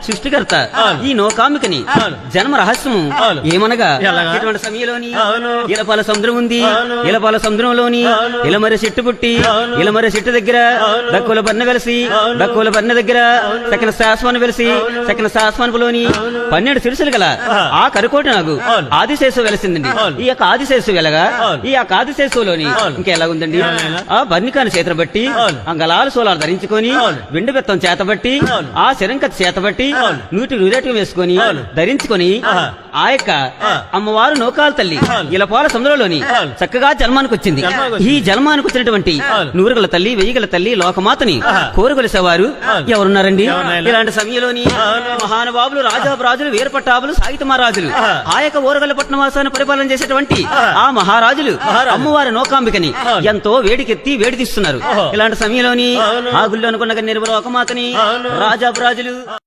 సృష్టికర్త ఈ నౌకామికని జన్మ రహస్యము ఏమనగా ఇటువంటి సమయంలోని ఇలపాల సముద్రం ఉంది. ఇలపాల సముద్రంలోని ఇలమర్రి చెట్టు పుట్టి ఇలమర్రి చెట్టు దగ్గర దక్కుల బన్న వెలిసి దక్కుల బన్న దగ్గర సకిన శాశ్వాన్ని వెలిసి సకిన శాశ్వానులోని 12 శిరసులు గల ఆ కరుకోటి నాగు ఆదిశేషు వెలిసిందండి. ఈ యొక్క ఆదిశేషు వెలగా ఈ యొక్క ఆదిశేషులోని ఇంకెలా ఉందండి, ఆ బర్ణికాన్ని చేతను బట్టి అంగళాలు సోలాలు ధరించుకొని వెండి బెత్తం చేతబట్టి ఆ శరంకత చేతబట్టి నూటి నూరేటు వేసుకొని ధరించుకొని ఆ యొక్క అమ్మవారు నౌకాల తల్లి ఇలపాల సముద్రంలోని చక్కగా జన్మానికి వచ్చింది. ఈ జన్మానికి వచ్చినటువంటి నూరుగుల తల్లి వెయ్యిగల తల్లి లోకమాతని కోరుకొలిసేవారు ఎవరున్నారండి? ఇలాంటి సమయంలోని మహానుభావులు రాజారాజులు వీరపట్టాభులు సాహిత్య మహారాజులు ఆ యొక్క ఊరగల పట్టణవాసాన్ని పరిపాలన చేసేటువంటి ఆ మహారాజులు అమ్మవారి నౌకాంబికని ఎంతో వేడికెత్తి వేడి తీస్తున్నారు. ఇలాంటి సమయంలోని ఆ గుళ్ళు అనుకున్న నిర్మల లోకమాతని రాజారాజులు